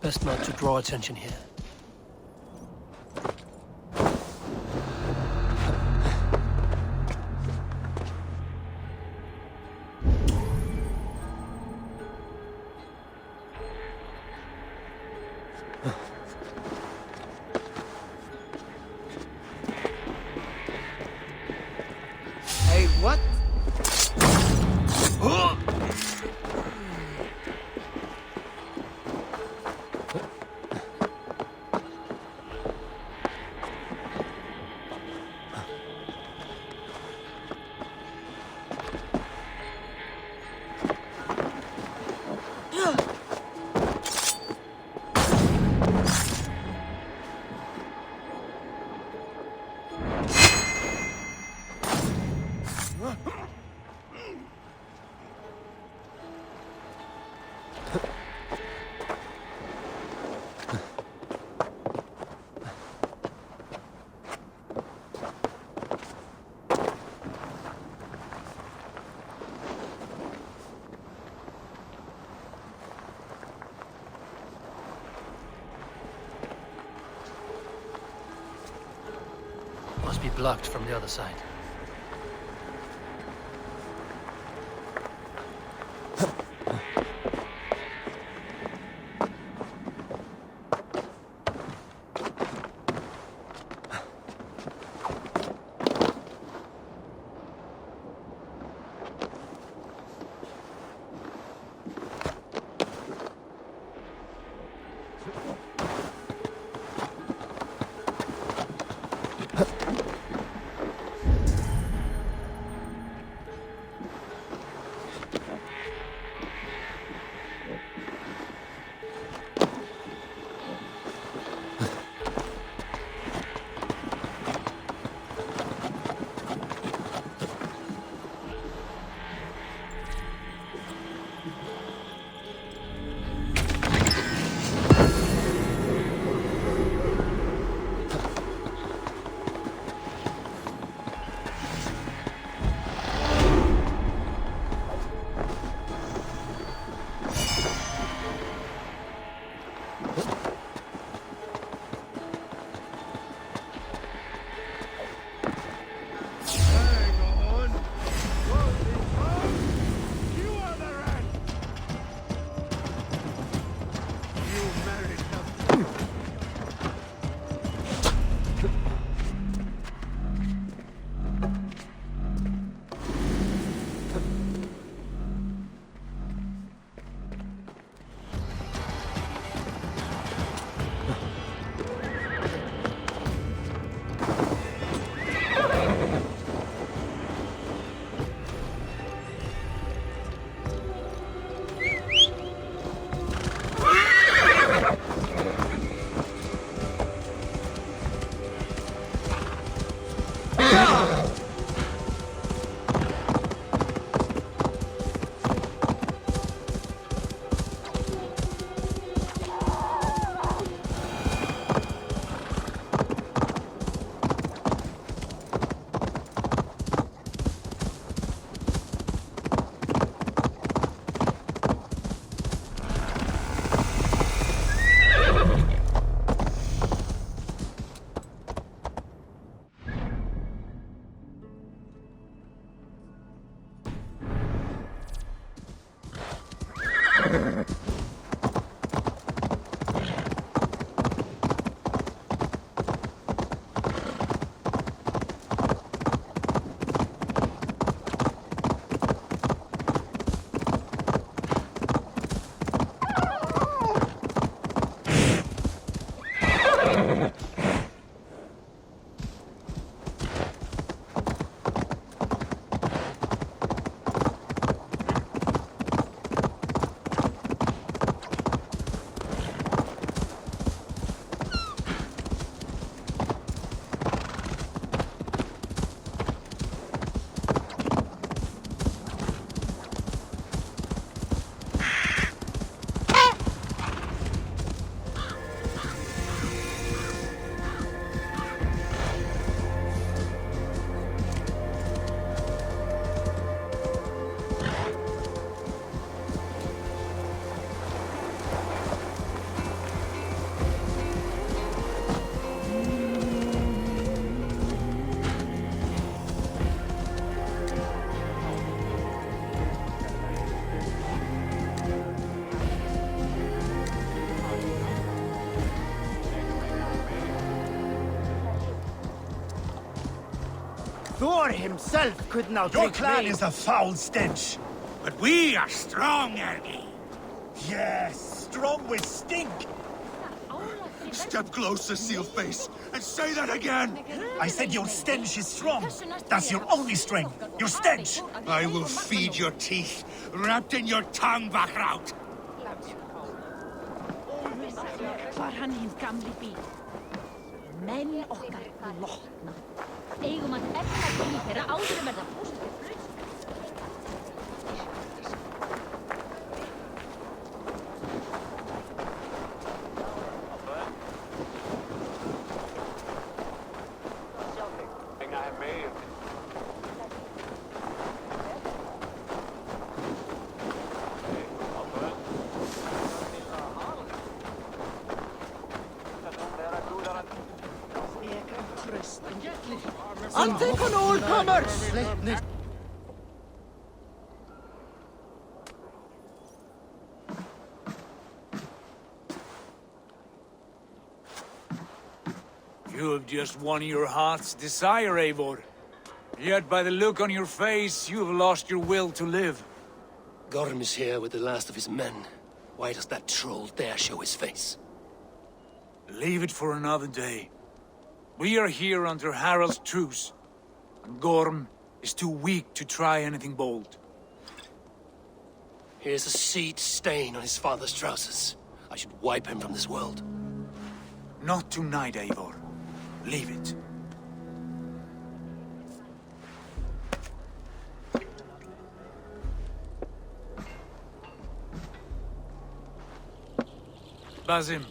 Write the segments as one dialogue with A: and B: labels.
A: Best not to draw attention here.
B: Hey, what?
A: Must be blocked from the other side.
B: Thor himself could not
C: Your
B: take
C: clan
B: me.
C: is a foul stench.
D: But we are strong, Ergi.
C: Yes, strong with stink.
D: Step closer, Sealface, and say that again!
C: I said your stench is strong. That's your only strength. Your stench.
D: I will feed your teeth, wrapped in your tongue, Vakrout!
E: Var hann hinn gamli bíl. Menn okkar lotna. Eigum að efna bíl þeirra áður en verða búst.
B: Ante von all comers!
F: You have just won your heart's desire, Eivor. Yet by the look on your face, you have lost your will to live.
A: Gorm is here with the last of his men. Why does that troll dare show his face?
F: Leave it for another day. We are here under Harald's truce, and Gorm is too weak to try anything bold.
A: Here's a seed stain on his father's trousers. I should wipe him from this world.
F: Not tonight, Eivor. Leave it. Basim,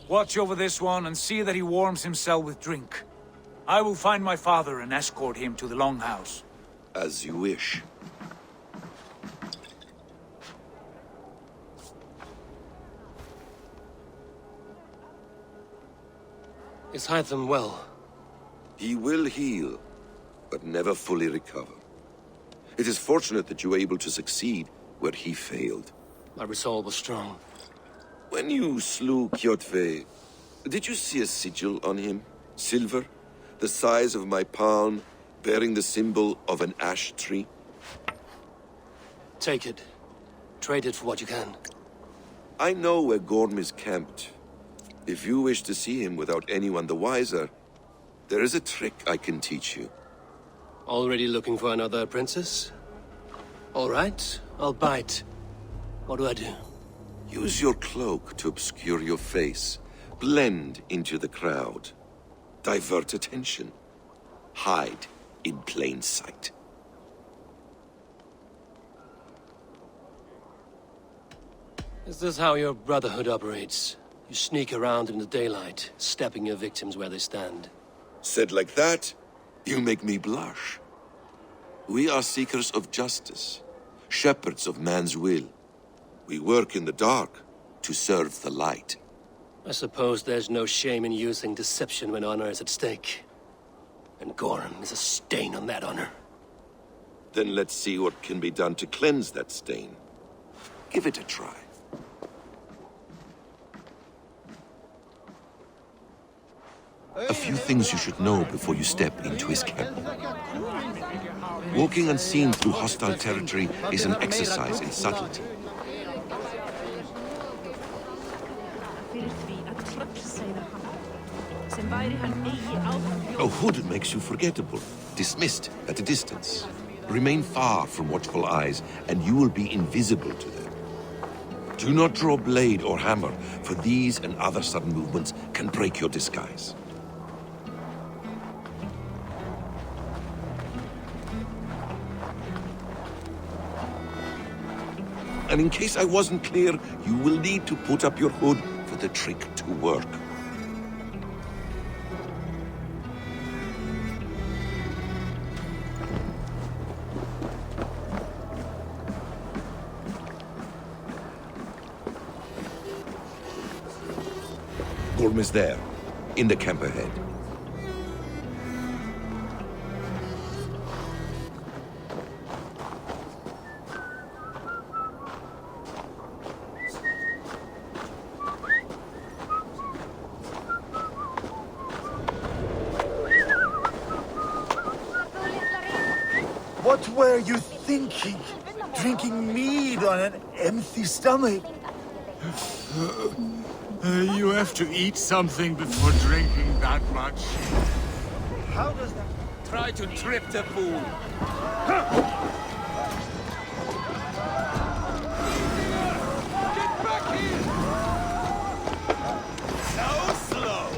F: watch over this one and see that he warms himself with drink. I will find my father and escort him to the Longhouse.
G: As you wish.
A: Is Hytham well?
G: He will heal, but never fully recover. It is fortunate that you were able to succeed where he failed.
A: My resolve was strong.
G: When you slew Kjotve, did you see a sigil on him? Silver, the size of my palm, bearing the symbol of an ash tree?
A: Take it. Trade it for what you can.
G: I know where Gorm is camped. If you wish to see him without anyone the wiser, there is a trick I can teach you.
A: Already looking for another princess? All right, I'll bite. What do I do?
G: Use your cloak to obscure your face. Blend into the crowd. Divert attention. Hide in plain sight.
A: Is this how your brotherhood operates? You sneak around in the daylight, stepping your victims where they stand.
G: Said like that, you make me blush. We are seekers of justice, shepherds of man's will. We work in the dark to serve the light.
A: I suppose there's no shame in using deception when honor is at stake. And Gorm is a stain on that honor.
G: Then let's see what can be done to cleanse that stain. Give it a try. A few things you should know before you step into his camp. Walking unseen through hostile territory is an exercise in subtlety. A hood makes you forgettable, dismissed at a distance. Remain far from watchful eyes, and you will be invisible to them. Do not draw blade or hammer, for these and other sudden movements can break your disguise. And in case I wasn't clear, you will need to put up your hood for the trick to work. Gorm is there, in the camp ahead.
B: What were you thinking? Drinking mead on an empty stomach?
F: You have to eat something before drinking that much.
B: How does that...
F: Try to trip the fool.
D: So slow!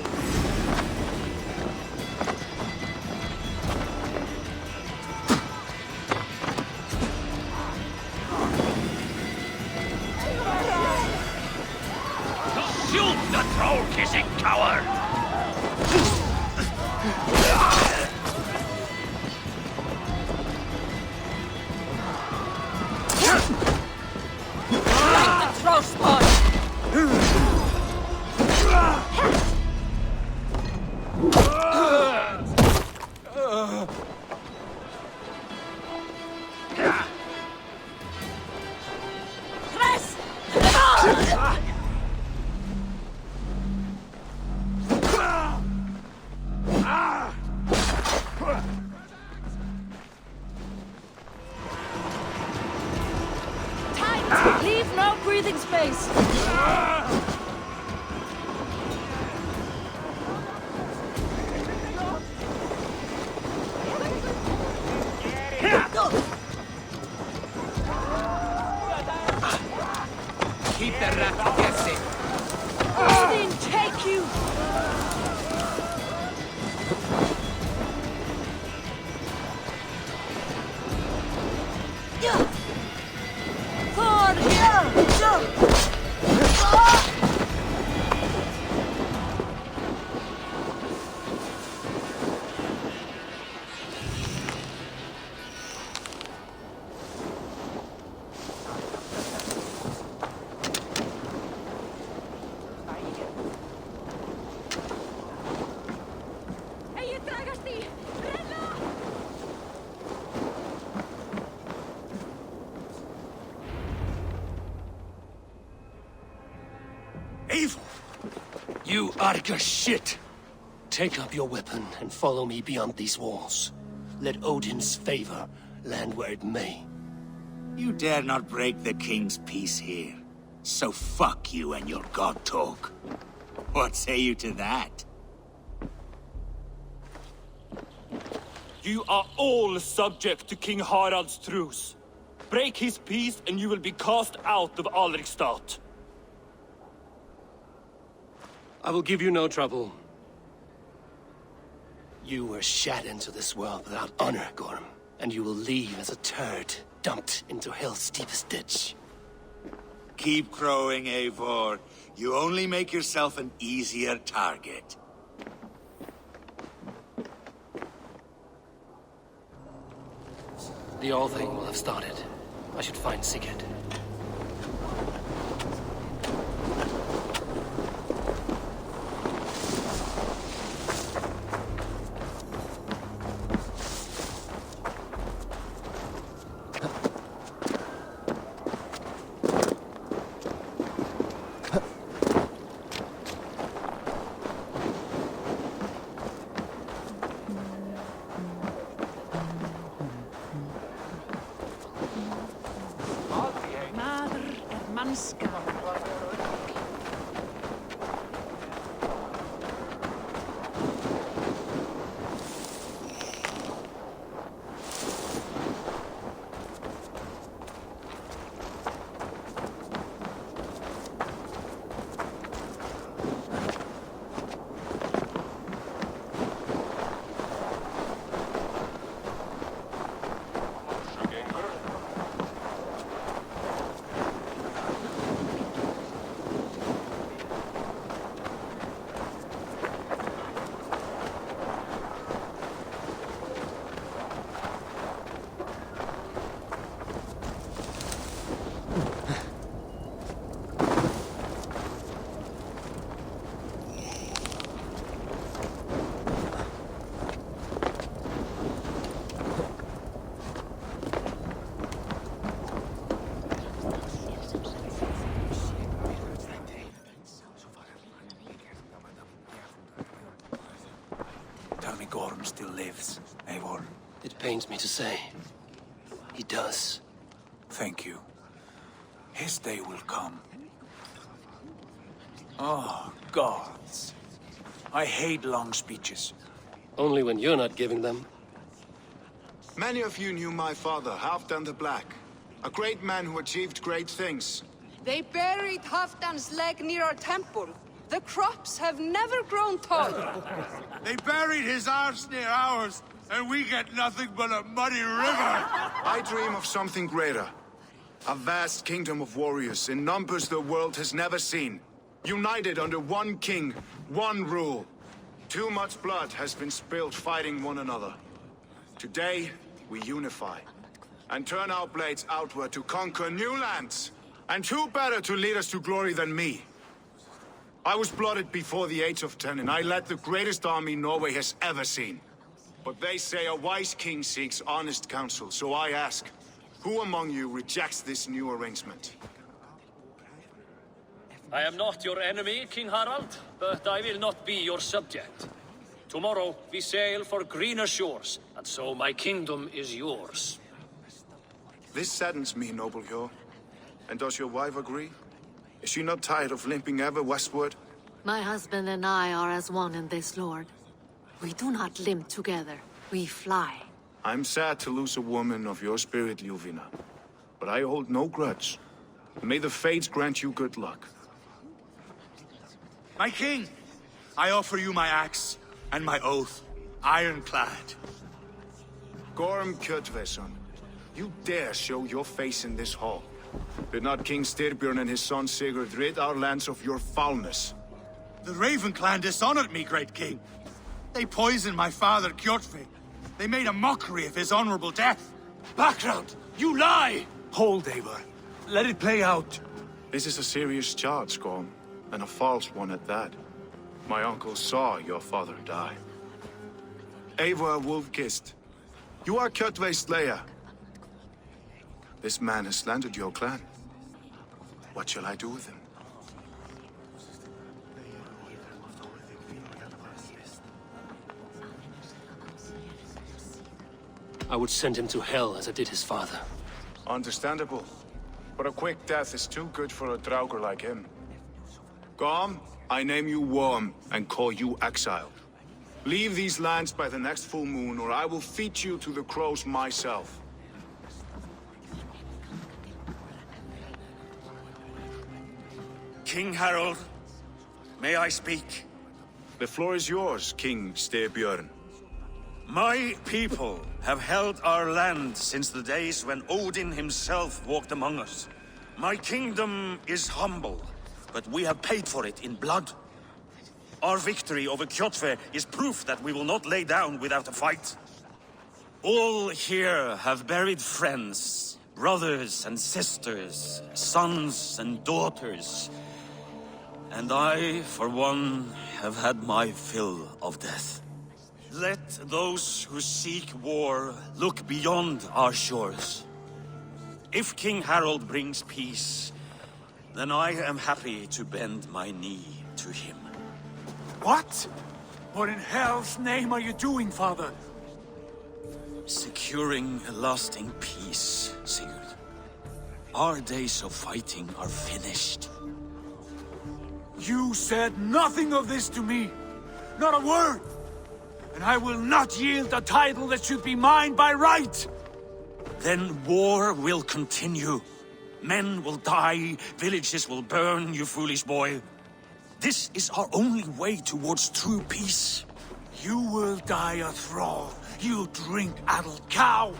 C: Shoot the troll-kissing coward!
E: Leave no breathing space.
F: Keep the rat guessing.
E: Odin, take you. Thor, here!
C: Eivor!
A: You Arga shit! Take up your weapon and follow me beyond these walls. Let Odin's favor land where it may.
C: You dare not break the king's peace here. So fuck you and your god talk. What say you to that?
H: You are all subject to King Harald's truce. Break his peace and you will be cast out of Alrikstad.
A: I will give you no trouble. You were shat into this world without honor, Gorm, and you will leave as a turd dumped into hell's deepest ditch.
C: Keep crowing, Eivor. You only make yourself an easier target.
A: The All-Thing will have started. I should find Sigurd.
F: Tell me Gorm still lives, Eivor.
A: It pains me to say, he does.
F: Thank you. His day will come. Oh, gods. I hate long speeches.
A: Only when you're not giving them.
I: Many of you knew my father, Halfdan the Black. A great man who achieved great things.
J: They buried Halfdan's leg near our temple. The crops have never grown tall.
D: They buried his arse near ours, and we get nothing but a muddy river.
I: I dream of something greater. A vast kingdom of warriors in numbers the world has never seen. United under one king, one rule. Too much blood has been spilled fighting one another. Today, we unify. And turn our blades outward to conquer new lands. And who better to lead us to glory than me? I was blooded before the age of 10, and I led the greatest army Norway has ever seen. But they say a wise king seeks honest counsel, so I ask, who among you rejects this new arrangement?
K: I am not your enemy, King Harald, but I will not be your subject. Tomorrow we sail for greener shores, and so my kingdom is yours.
I: This saddens me, noble Hjor. And does your wife agree? Is she not tired of limping ever westward?
L: My husband and I are as one in this, Lord. We do not limp together, we fly.
I: I'm sad to lose a woman of your spirit, Ljuvina. But I hold no grudge. May the fates grant you good luck.
D: My king, I offer you my axe and my oath, ironclad.
I: Gorm Kjotveson, you dare show your face in this hall. Did not King Styrbjörn and his son Sigurd rid our lands of your foulness?
D: The Raven clan dishonored me, great king. They poisoned my father, Kjotve. They made a mockery of his honorable death.
A: Background! You lie!
F: Hold, Eivor. Let it play out.
I: This is a serious charge, Gorm, and a false one at that. My uncle saw your father die. Eivor Wolf-Kissed, you are Kjotve's slayer. This man has slandered your clan. What shall I do with him?
A: I would send him to hell as I did his father.
I: Understandable. But a quick death is too good for a Draugr like him. Gorm, I name you Worm and call you exiled. Leave these lands by the next full moon, or I will feed you to the crows myself.
C: King Harald, may I speak?
I: The floor is yours, King Styrbjörn.
C: My people have held our land since the days when Odin himself walked among us. My kingdom is humble, but we have paid for it in blood. Our victory over Kjotve is proof that we will not lay down without a fight. All here have buried friends, brothers and sisters, sons and daughters. And I, for one, have had my fill of death. Let those who seek war look beyond our shores. If King Harald brings peace, then I am happy to bend my knee to him.
F: What? What in hell's name are you doing, father?
C: Securing a lasting peace, Sigurd. Our days of fighting are finished.
F: You said nothing of this to me. Not a word. And I will not yield a title that should be mine by right.
C: Then war will continue. Men will die, villages will burn, you foolish boy. This is our only way towards true peace.
F: You will die a thrall. You drink-addled cow.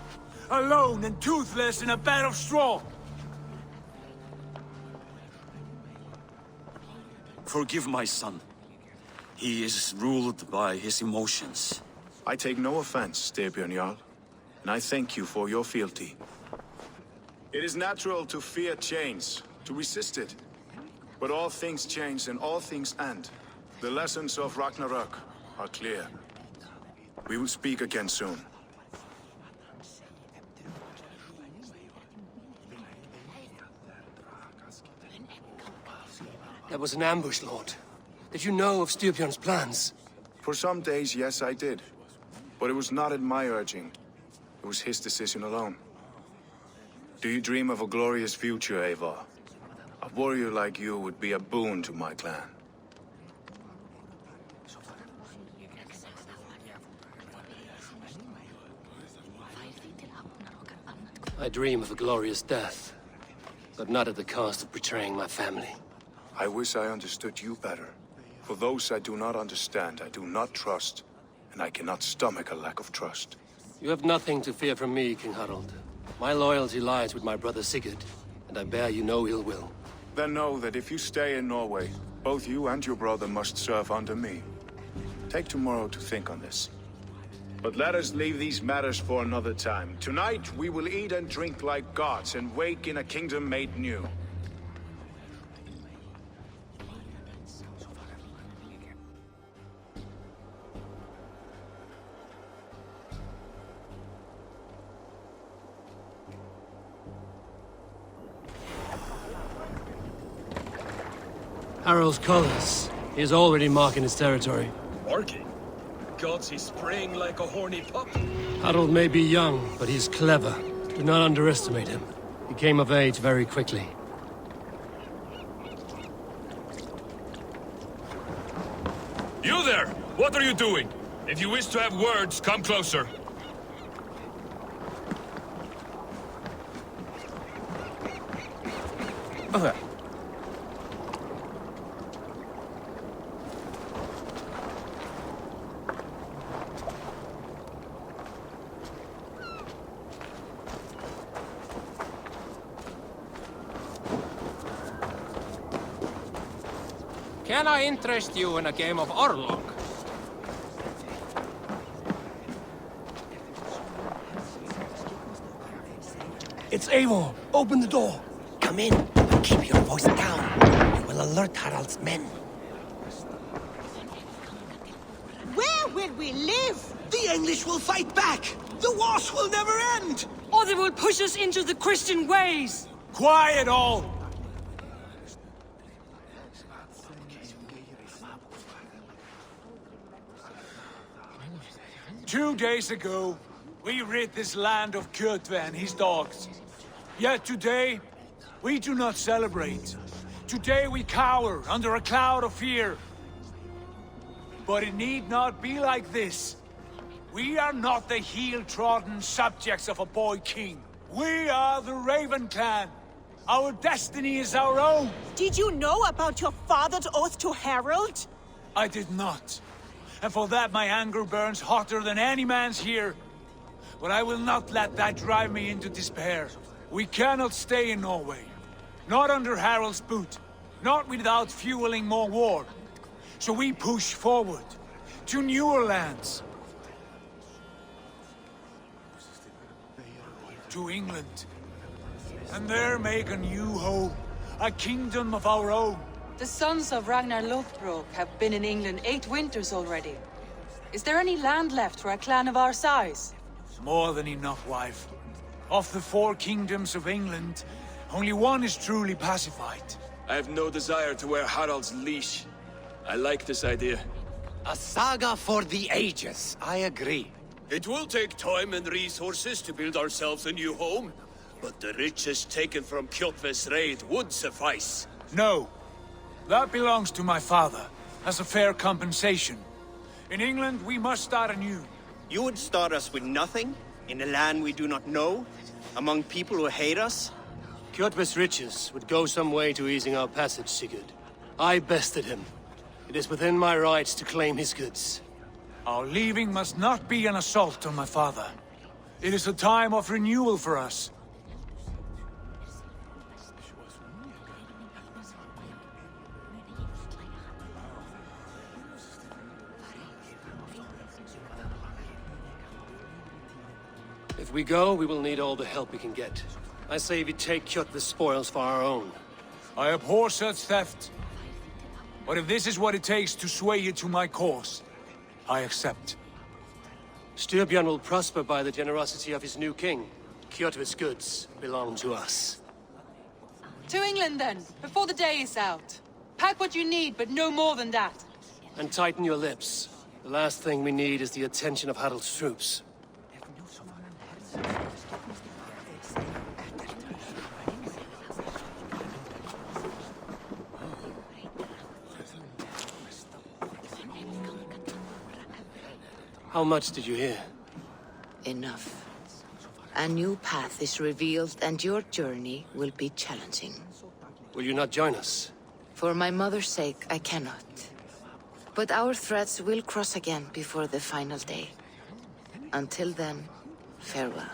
F: Alone and toothless in a bed of straw.
C: Forgive my son. He is ruled by his emotions.
I: I take no offense, Styrbjörn Jarl, and I thank you for your fealty. It is natural to fear change, to resist it. But all things change and all things end. The lessons of Ragnarok are clear. We will speak again soon.
A: That was an ambush, Lord. Did you know of Styrbjörn's plans?
I: For some days, yes, I did. But it was not at my urging. It was his decision alone. Do you dream of a glorious future, Eivor? A warrior like you would be a boon to my clan.
A: I dream of a glorious death, but not at the cost of betraying my family.
I: I wish I understood you better. For those I do not understand, I do not trust, and I cannot stomach a lack of trust.
A: You have nothing to fear from me, King Harald. My loyalty lies with my brother Sigurd, and I bear you no ill will.
I: Then know that if you stay in Norway, both you and your brother must serve under me. Take tomorrow to think on this. But let us leave these matters for another time. Tonight, we will eat and drink like gods and wake in a kingdom made new.
A: Harald's colors. He is already marking his territory.
M: Marking? Gods, he's spraying like a horny pup.
A: Harald may be young, but he's clever. Do not underestimate him. He came of age very quickly.
M: You there! What are you doing? If you wish to have words, come closer.
A: Okay.
N: Can I interest you in a game of Orlog?
A: It's Eivor! Open the door!
O: Come in, but keep your voice down. You will alert Harald's men.
P: Where will we live?
O: The English will fight back! The wars will never end!
J: Or they will push us into the Christian ways!
F: Quiet all! 2 days ago, we rid this land of Kjotve and his dogs. Yet today, we do not celebrate. Today we cower under a cloud of fear. But it need not be like this. We are not the heel-trodden subjects of a boy king. We are the Raven clan. Our destiny is our own.
P: Did you know about your father's oath to Harald?
F: I did not. And for that my anger burns hotter than any man's here. But I will not let that drive me into despair. We cannot stay in Norway. Not under Harald's boot. Not without fueling more war. So we push forward. To newer lands. To England. And there make a new home. A kingdom of our own.
J: The sons of Ragnar Lothbrok have been in England 8 winters already. Is there any land left for a clan of our size?
F: More than enough, wife. Of the 4 kingdoms of England, only one is truly pacified.
M: I have no desire to wear Harald's leash. I like this idea.
O: A saga for the ages, I agree.
Q: It will take time and resources to build ourselves a new home, but the riches taken from Kjotve's raid would suffice.
F: No. That belongs to my father, as a fair compensation. In England, we must start anew.
R: You would start us with nothing? In a land we do not know? Among people who hate us?
A: Kjotve's riches would go some way to easing our passage, Sigurd. I bested him. It is within my rights to claim his goods.
F: Our leaving must not be an assault on my father. It is a time of renewal for us.
A: If we go, we will need all the help we can get. I say we take Kjotve's spoils for our own.
F: I abhor such theft. But if this is what it takes to sway you to my cause, I accept.
A: Styrbjörn will prosper by the generosity of his new king. Kjotve's goods belong to us.
J: To England then, before the day is out. Pack what you need, but no more than that.
A: And tighten your lips. The last thing we need is the attention of Harald's troops. How much did you hear?
S: Enough. A new path is revealed, and your journey will be challenging.
A: Will you not join us?
S: For my mother's sake, I cannot. But our threads will cross again before the final day. Until then, farewell.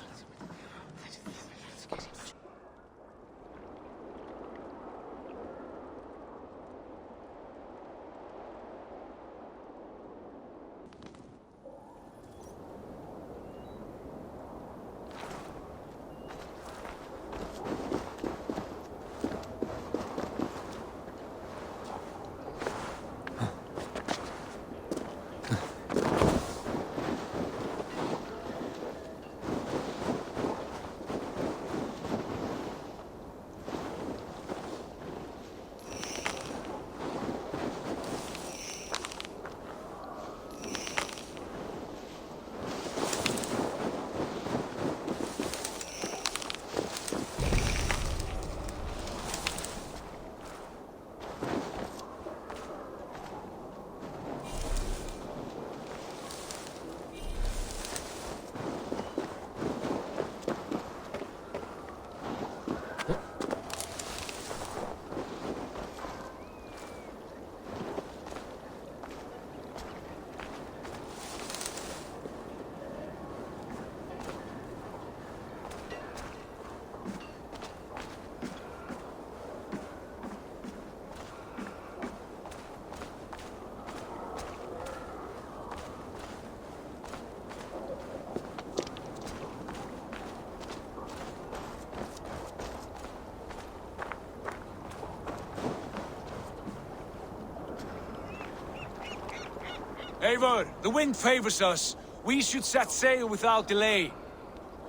F: Eivor, the wind favors us. We should set sail without delay.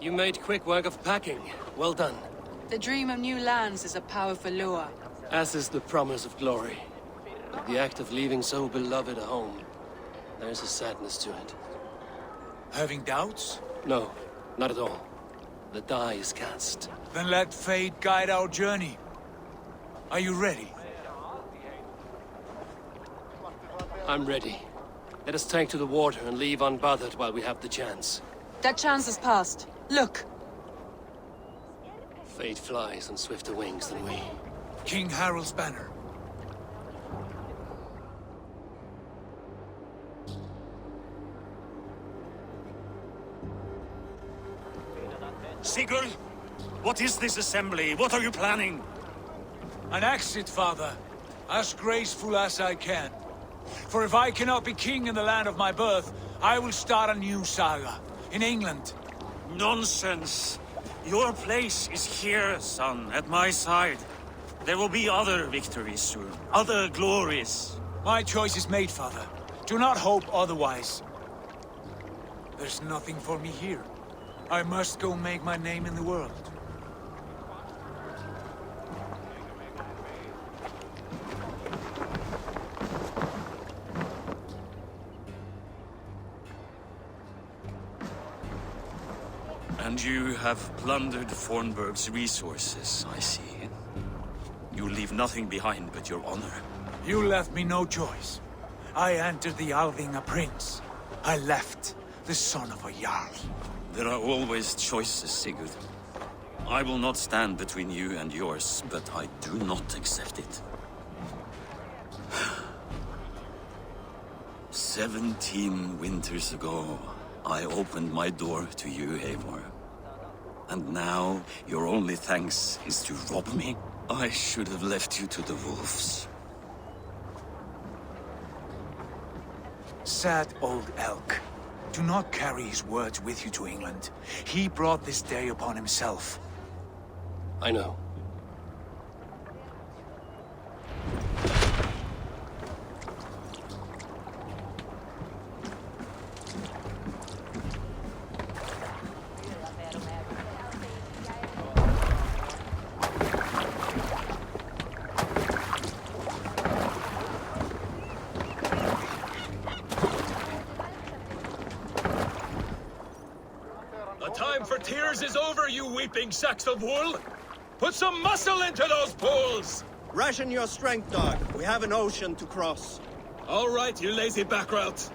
A: You made quick work of packing. Well done.
J: The dream of new lands is a powerful lure.
A: As is the promise of glory. The act of leaving so beloved a home. There's a sadness to it.
F: Having doubts?
A: No, not at all. The die is cast.
F: Then let fate guide our journey. Are you ready?
A: I'm ready. Let us take to the water and leave unbothered while we have the chance.
J: That chance has passed. Look!
A: Fate flies on swifter wings than we.
F: King Harald's banner.
C: Sigurd, what is this assembly? What are you planning?
F: An exit, father. As graceful as I can. For if I cannot be king in the land of my birth, I will start a new saga. In England.
C: Nonsense. Your place is here, son, at my side. There will be other victories soon. Other glories.
F: My choice is made, father. Do not hope otherwise. There's nothing for me here. I must go make my name in the world.
C: And you have plundered Fornburg's resources, I see. You leave nothing behind but your honor.
F: You left me no choice. I entered the Alving a prince. I left the son of a Jarl.
C: There are always choices, Sigurd. I will not stand between you and yours, but I do not accept it. 17 winters ago, I opened my door to you, Eivor. And now, your only thanks is to rob me? I should have left you to the wolves.
F: Sad old elk. Do not carry his words with you to England. He brought this day upon himself.
A: I know.
M: Tears is over, you weeping sacks of wool! Put some muscle into those pulls!
R: Ration your strength, dog. We have an ocean to cross.
M: All right, you lazy backrout.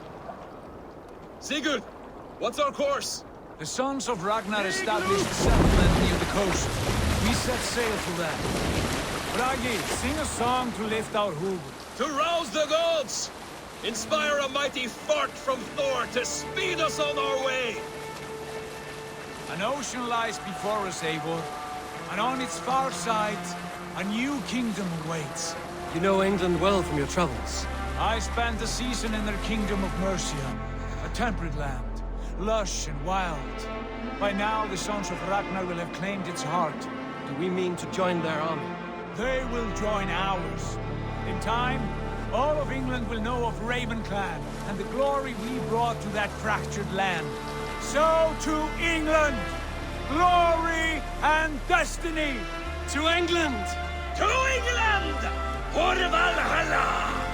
F: Sigurd, what's our course? The sons of Ragnar established a settlement near the coast. We set sail for that. Bragi, sing a song to lift our hoof. To rouse the gods! Inspire a mighty fart from Thor to speed us on our way! An ocean lies before us, Eivor. And on its far sides, a new kingdom awaits.
A: You know England well from your travels.
F: I spent a season in their kingdom of Mercia, a temperate land, lush and wild. By now, the sons of Ragnar will have claimed its heart.
A: Do we mean to join their army?
F: They will join ours. In time, all of England will know of Raven Clan and the glory we brought to that fractured land. So to England! Glory and destiny!
A: To England!
Q: To England! For Valhalla!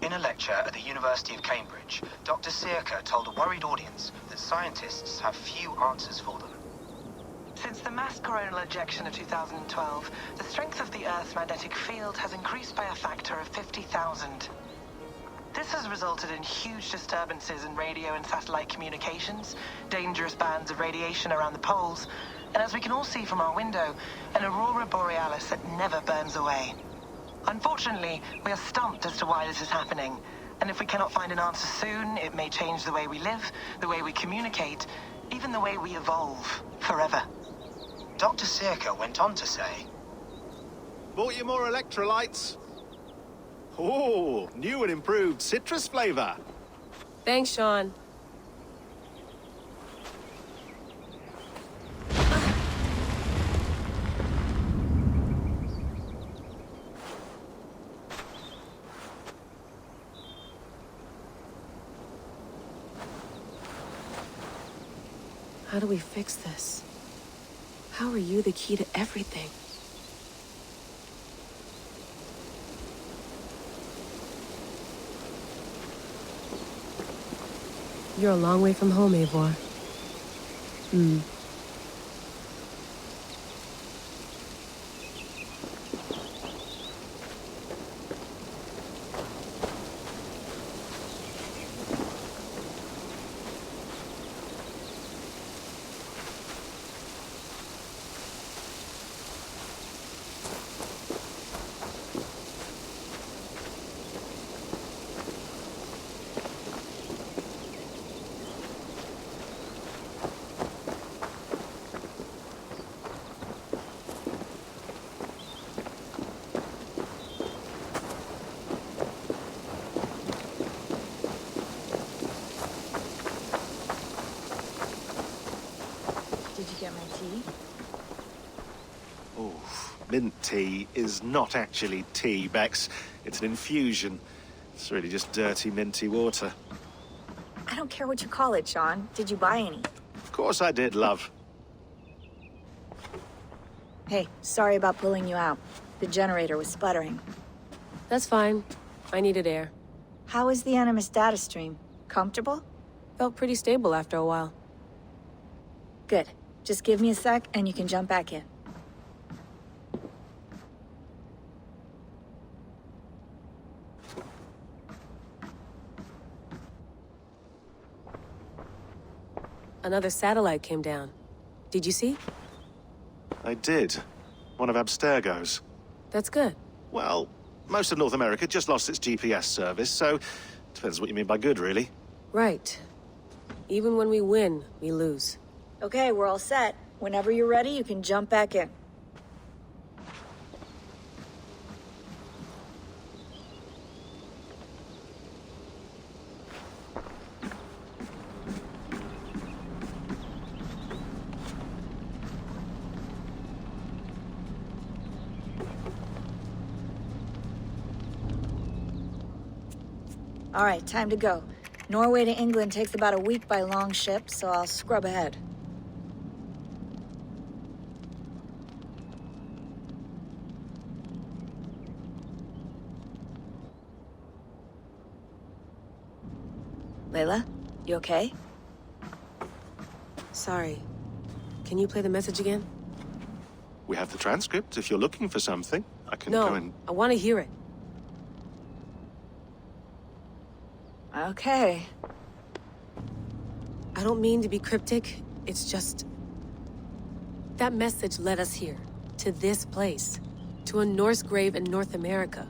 T: In a lecture at the University of Cambridge, Dr. Sigurd told a worried audience that scientists have few answers for them.
U: Since the mass coronal ejection of 2012, the strength of the Earth's magnetic field has increased by a factor of 50,000. This has resulted in huge disturbances in radio and satellite communications, dangerous bands of radiation around the poles, and as we can all see from our window, an aurora borealis that never burns away. Unfortunately, we are stumped as to why this is happening, and if we cannot find an answer soon, it may change the way we live, the way we communicate, even the way we evolve, forever.
T: Dr. Sigurd went on to say,
V: Bought you more electrolytes? Oh, new and improved citrus flavor.
W: Thanks, Sean.
X: How do we fix this? How are you the key to everything? You're a long way from home, Eivor.
Y: Get my tea?
V: Oh, mint tea is not actually tea, Bex. It's an infusion. It's really just dirty, minty water.
Y: I don't care what you call it, Sean. Did you buy any?
V: Of course I did, love.
Y: Hey, sorry about pulling you out. The generator was sputtering.
X: That's fine. I needed air.
Y: How is the Animus data stream? Comfortable?
X: Felt pretty stable after a while.
Y: Good. Just give me a sec and you can jump back in.
X: Another satellite came down. Did you see?
V: I did. One of Abstergo's.
X: That's good.
V: Well, most of North America just lost its GPS service, so... Depends what you mean by good, really.
X: Right. Even when we win, we lose.
Y: Okay, we're all set. Whenever you're ready, you can jump back in. All right, time to go. Norway to England takes about a week by long ship, so I'll scrub ahead. Layla, you okay?
X: Sorry. Can you play the message again?
V: We have the transcript. If you're looking for something, I can go and...
X: No, I want to hear it.
Y: Okay.
X: I don't mean to be cryptic. It's just... That message led us here. To this place. To a Norse grave in North America.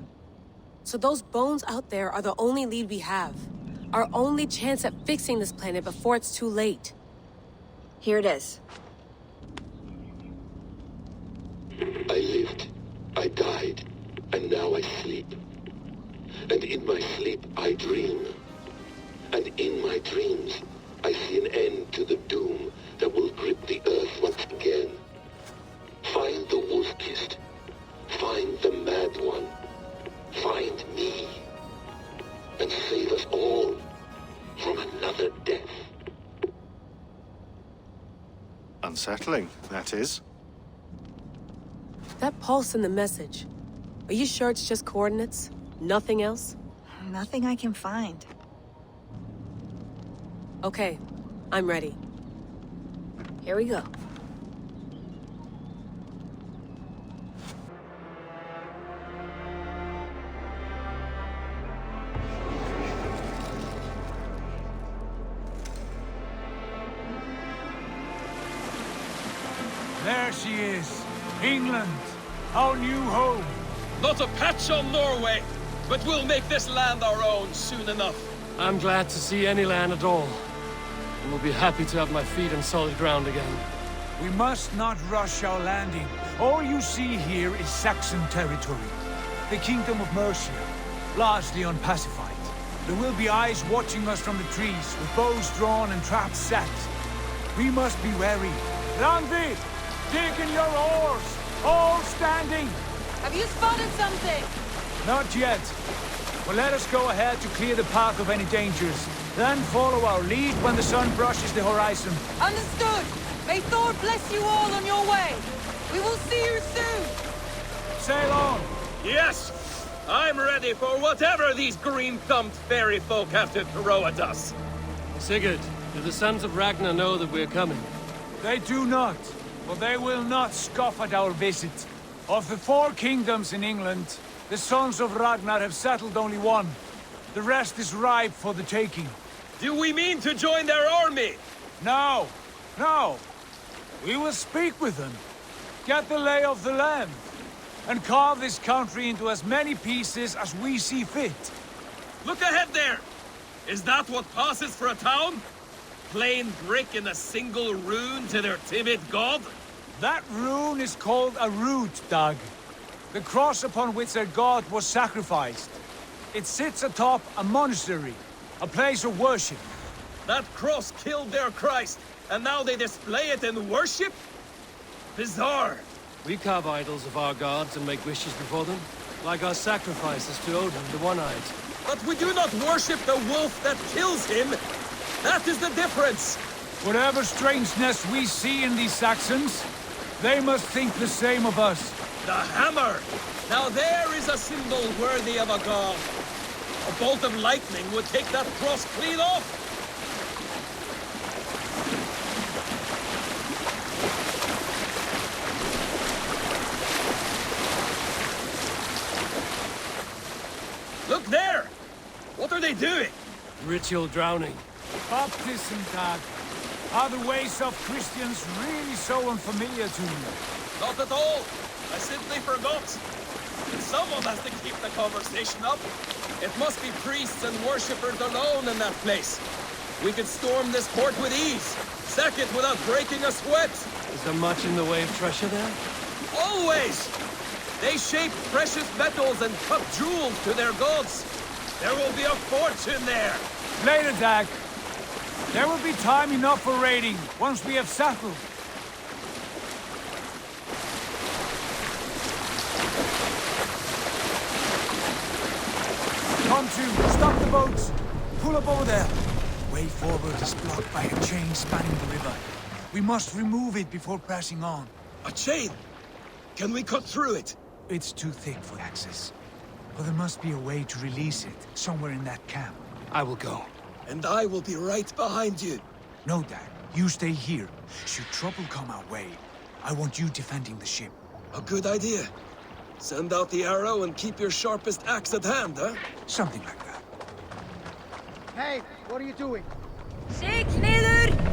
X: So those bones out there are the only lead we have. Our only chance at fixing this planet before it's too late.
Y: Here it is.
B: I lived, I died, and now I sleep. And in my sleep I dream. And in my dreams I see an end to the doom that will grip the earth once again. Find the wolf-kissed. Find the mad one. Find me. And save us all from another death.
V: Unsettling, that is.
X: That pulse in the message. Are you sure it's just coordinates? Nothing else?
Y: Nothing I can find.
X: Okay, I'm ready.
Y: Here we go.
F: There she is. England, our new home.
Q: Not a patch on Norway, but we'll make this land our own soon enough.
A: I'm glad to see any land at all. And will be happy to have my feet on solid ground again.
F: We must not rush our landing. All you see here is Saxon territory. The Kingdom of Mercia, largely unpacified. There will be eyes watching us from the trees, with bows drawn and traps set. We must be wary. Randi, dig in your oars! All standing!
J: Have you spotted something?
F: Not yet. But let us go ahead to clear the path of any dangers. Then follow our lead when the sun brushes the horizon.
J: Understood! May Thor bless you all on your way! We will see you soon!
F: Sail on!
Q: Yes! I'm ready for whatever these green-thumbed fairy folk have to throw at us.
A: Sigurd, do the sons of Ragnar know that we're coming?
F: They do not, but they will not scoff at our visit. Of the 4 kingdoms in England, the sons of Ragnar have settled only one. The rest is ripe for the taking.
Q: Do we mean to join their army?
F: No, no. We will speak with them, get the lay of the land, and carve this country into as many pieces as we see fit.
Q: Look ahead there! Is that what passes for a town? Plain brick in a single rune to their timid god?
F: That rune is called a root, Dag. The cross upon which their god was sacrificed. It sits atop a monastery, a place of worship.
Q: That cross killed their Christ, and now they display it in worship? Bizarre.
A: We carve idols of our gods and make wishes before them, like our sacrifices to Odin, the One-Eyed.
Q: But we do not worship the wolf that kills him. That is the difference.
F: Whatever strangeness we see in these Saxons, they must think the same of us.
Q: The hammer! Now there is a symbol worthy of a god. A bolt of lightning would take that cross clean off. Look there! What are they doing?
A: Ritual drowning.
F: Baptism, Dag. Are the ways of Christians really so unfamiliar to you?
Q: Not at all. I simply forgot. But someone has to keep the conversation up. It must be priests and worshippers alone in that place. We could storm this port with ease. Sack it without breaking a sweat.
A: Is there much in the way of treasure there?
Q: Always! They shape precious metals and cut jewels to their gods. There will be a fortune there.
F: Later, Dag. There will be time enough for raiding once we have settled. Come to, stop the boats. Pull up over there. Way forward is blocked by a chain spanning the river. We must remove it before passing on.
Q: A chain? Can we cut through it?
F: It's too thick for access. But there must be a way to release it, somewhere in that camp.
A: I will go.
Q: And I will be right behind you.
F: No, Dad. You stay here. Should trouble come our way, I want you defending the ship.
Q: A good idea. Send out the arrow and keep your sharpest axe at hand, huh?
F: Something like that.
E: Hey, what are you doing?
X: Sig niður!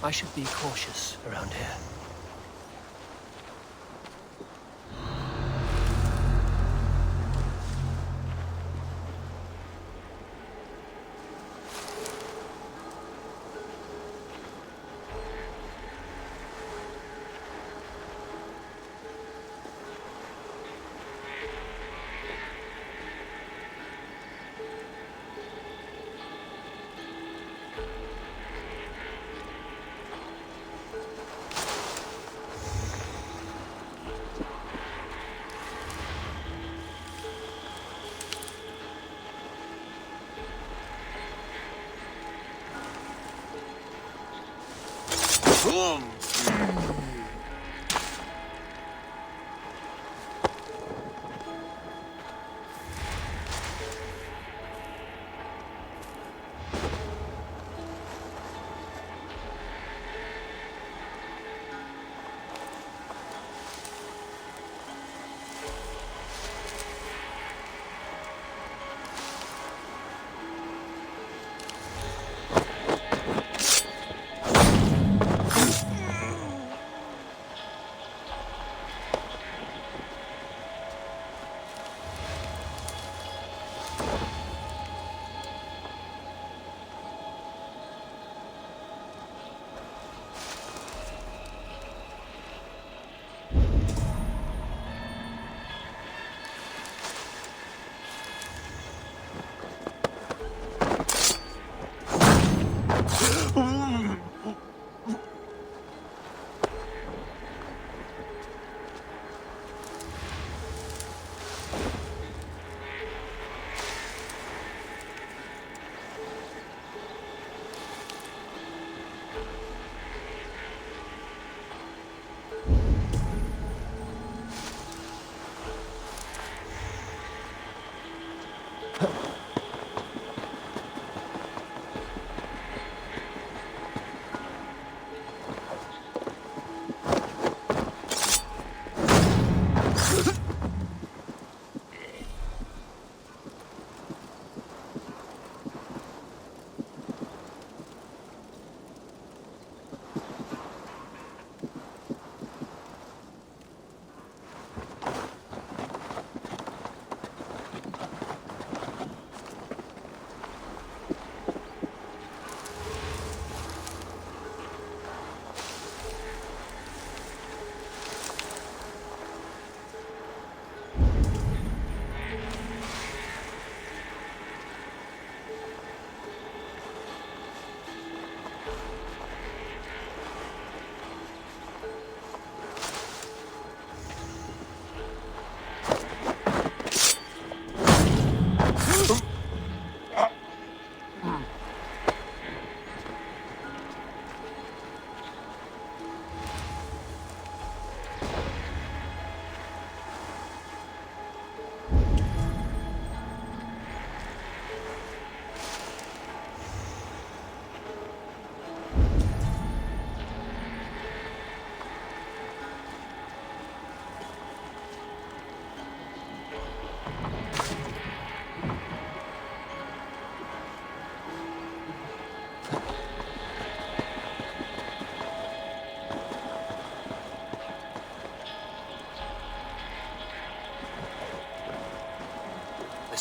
A: I should be cautious around here.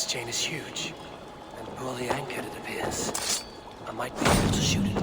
A: chain is huge, and poorly anchored it appears. I might be able to shoot it.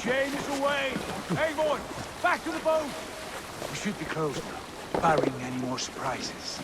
F: Chain is away! Eivor, back to the boat! We should be close now, barring any more surprises.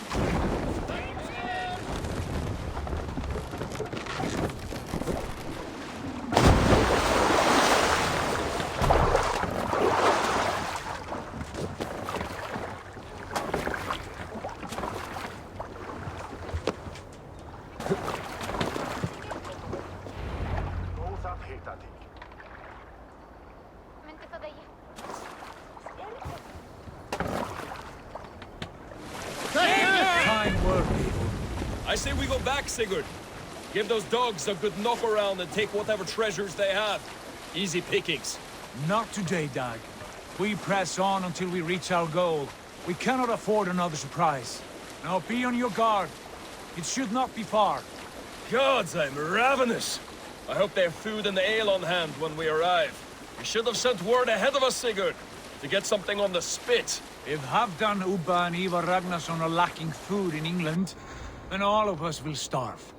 Q: I say we go back, Sigurd. Give those dogs a good knock around and take whatever treasures they have. Easy pickings.
F: Not today, Dag. We press on until we reach our goal. We cannot afford another surprise. Now be on your guard. It should not be far.
Q: Gods, I'm ravenous. I hope they have food and ale on hand when we arrive. We should have sent word ahead of us, Sigurd, to get something on the spit.
F: If Halfdan, Ubba and Eivor Ragnarsson are lacking food in England, then all of us will starve.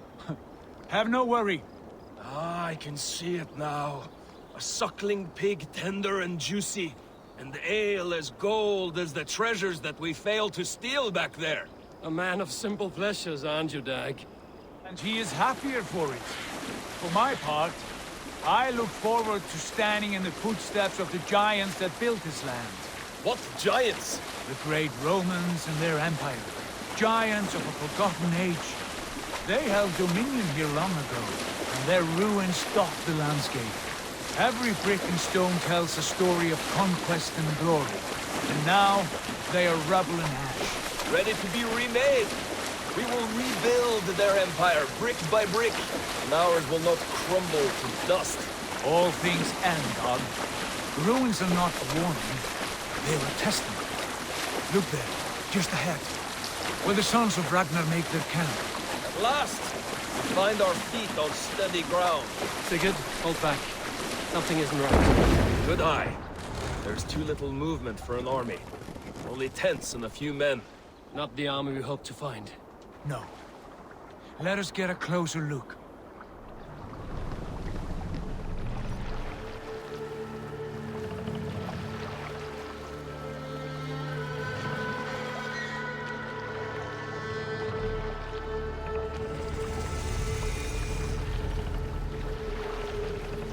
F: Have no worry.
Q: Ah, I can see it now. A suckling pig, tender and juicy. And the ale as gold as the treasures that we failed to steal back there.
A: A man of simple pleasures, aren't you, Dag?
F: And he is happier for it. For my part, I look forward to standing in the footsteps of the giants that built this land.
Q: What giants?
F: The great Romans and their empire. Giants of a forgotten age. They held dominion here long ago, and their ruins dot the landscape. Every brick and stone tells a story of conquest and glory. And now, they are rubble and ash.
Q: Ready to be remade. We will rebuild their empire, brick by brick, and ours will not crumble to dust.
F: All things end, God. The ruins are not a warning. They are a testament. Look there, just ahead, where the sons of Ragnar make their camp.
Q: At last, we find our feet on steady ground.
A: Sigurd, hold back. Something isn't right.
Q: Good eye. There's too little movement for an army. Only tents and a few men.
A: Not the army we hope to find.
F: No. Let us get a closer look.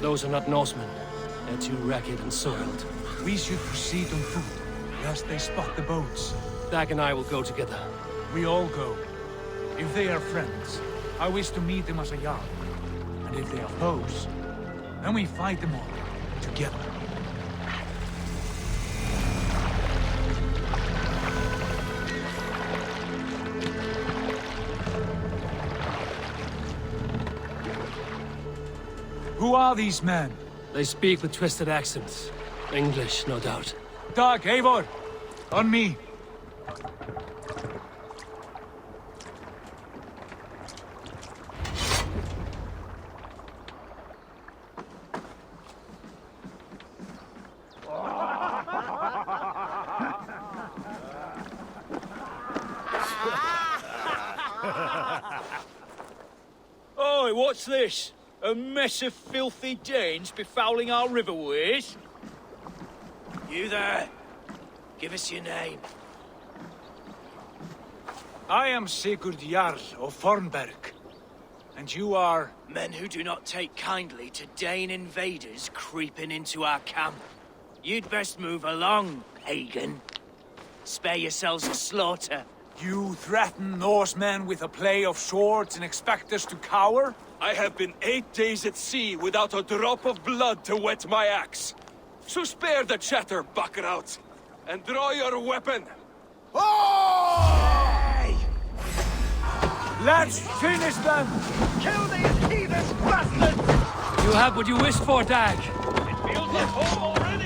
A: Those are not Norsemen. They're too ragged and soiled.
F: We should proceed on foot, lest they spot the boats.
A: Dag and I will go together.
F: We all go. If they are friends, I wish to meet them as a Jarl. And if they are foes, then we fight them all, together. Who are these men?
A: They speak with twisted accents. English, no doubt.
F: Doug, Eivor, on me.
D: Oi, what's this? A mess of filthy Danes befouling our riverways? You there. Give us your name.
F: I am Sigurd Jarl of Fornberg. And you are...
D: Men who do not take kindly to Dane invaders creeping into our camp. You'd best move along, pagan. Spare yourselves a slaughter.
F: You threaten Norsemen with a play of swords and expect us to cower?
D: I have been 8 days at sea without a drop of blood to wet my axe. So spare the chatter, buckerouts, and draw your weapon.
F: Oh! Let's finish them!
D: Kill these heathen bastards!
A: You have what you wished for, Dag.
D: It feels like home already!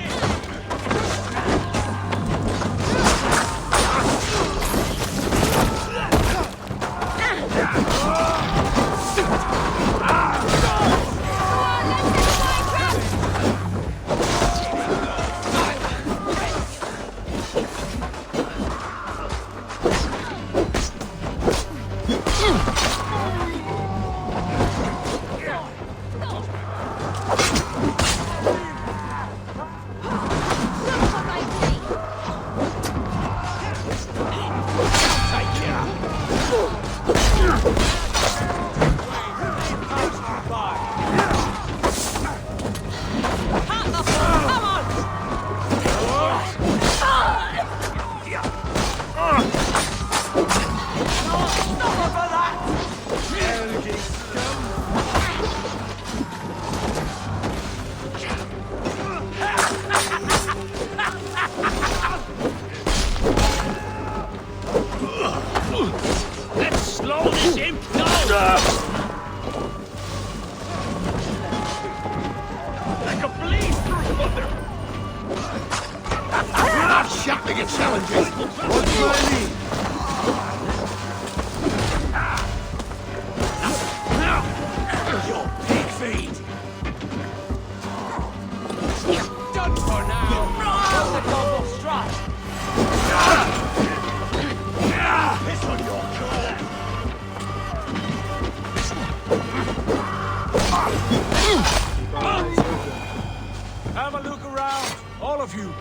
F: Have a look around, all of you.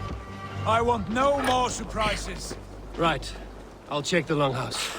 F: I want no more surprises.
A: Right. I'll check the longhouse.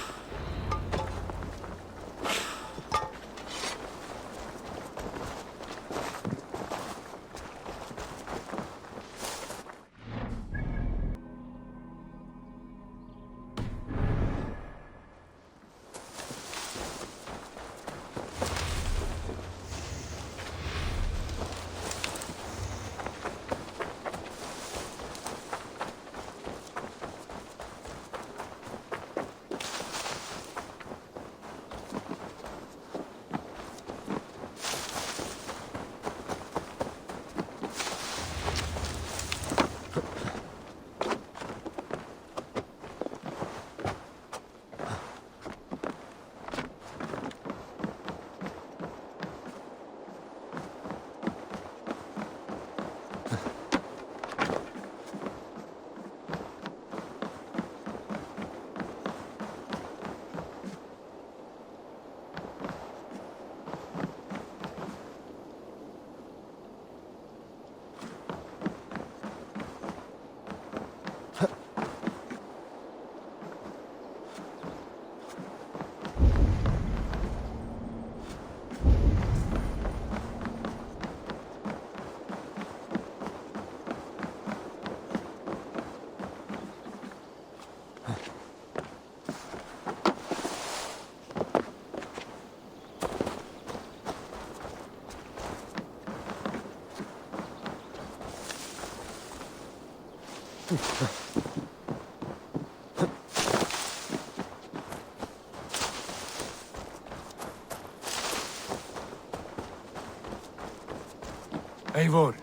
F: Eivor,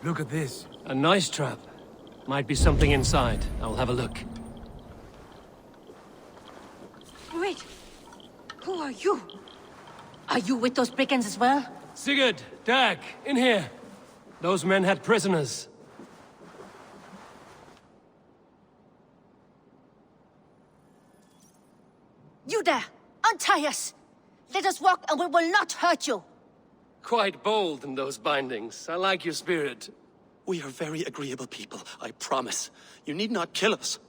F: look at this.
A: A nice trap. Might be something inside. I'll have a look.
Y: Wait. Who are you? Are you with those brigands as well?
A: Sigurd, Dag, in here. Those men had prisoners.
Y: You there! Untie us! Let us walk and we will not hurt you!
A: Quite bold in those bindings. I like your spirit.
G: We are very agreeable people, I promise. You need not kill us.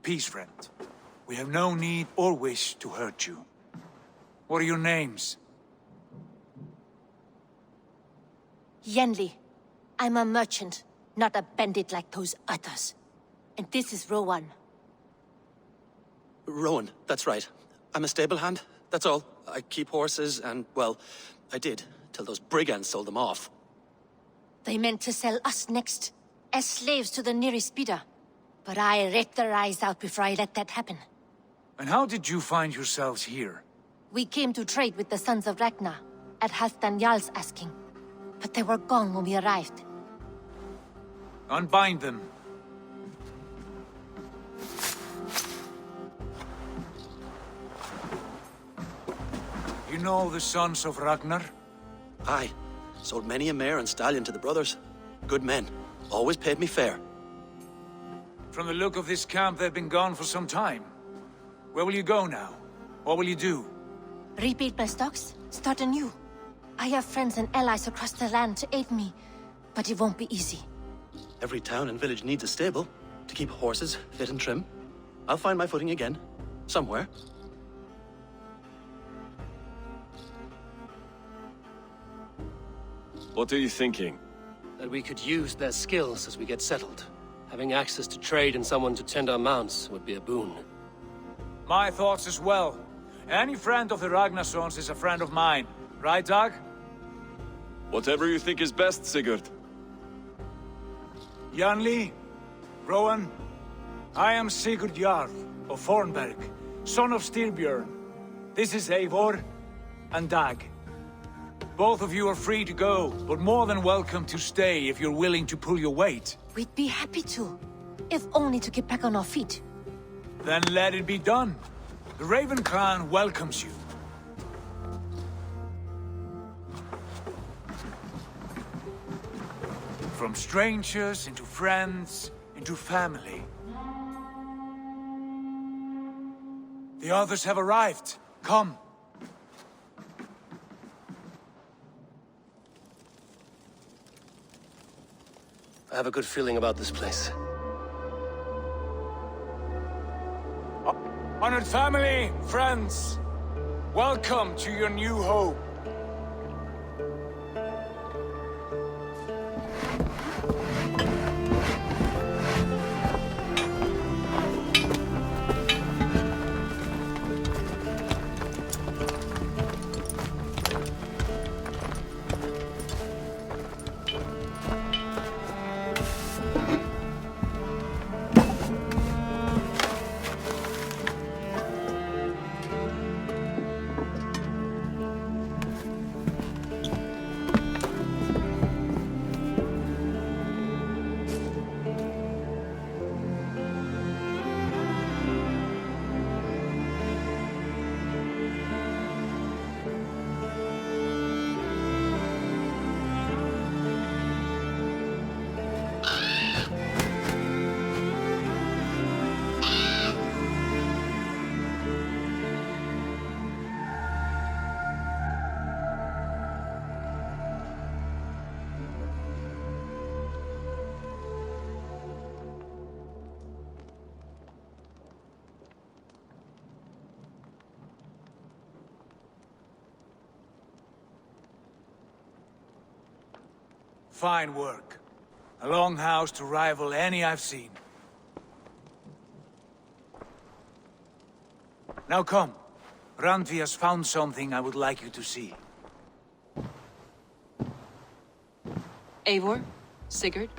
F: Peace, friend. We have no need or wish to hurt you. What are your names?
Y: Yenli. I'm a merchant, not a bandit like those others. And this is Rowan.
G: Rowan, that's right. I'm a stable hand, that's all. I keep horses and, well, I did, till those brigands sold them off.
Y: They meant to sell us next, as slaves to the nearest speeder. But I ripped their eyes out before I let that happen.
F: And how did you find yourselves here?
Y: We came to trade with the sons of Ragnar, at Halfdan Jarl's asking. But they were gone when we arrived.
F: Unbind them. You know the sons of Ragnar?
G: Aye. Sold many a mare and stallion to the brothers. Good men. Always paid me fair.
F: From the look of this camp, they've been gone for some time. Where will you go now? What will you do?
Y: Rebuild my stocks, start anew. I have friends and allies across the land to aid me, but it won't be easy.
G: Every town and village needs a stable to keep horses fit and trim. I'll find my footing again. Somewhere.
M: What are you thinking?
A: That we could use their skills as we get settled. Having access to trade and someone to tend our mounts would be a boon.
F: My thoughts as well. Any friend of the Ragnarsons is a friend of mine. Right, Dag?
M: Whatever you think is best, Sigurd.
F: Janli, Rowan, I am Sigurd Jarl of Fornberg, son of Styrbjörn. This is Eivor and Dag. Both of you are free to go, but more than welcome to stay if you're willing to pull your weight.
Y: We'd be happy to, if only to get back on our feet.
F: Then let it be done. The Raven Clan welcomes you. From strangers, into friends, into family. The others have arrived. Come.
A: I have a good feeling about this place.
F: Honored family, friends, welcome to your new home. Fine work. A long house to rival any I've seen. Now come. Randvi has found something I would like you to see.
J: Eivor, Sigurd,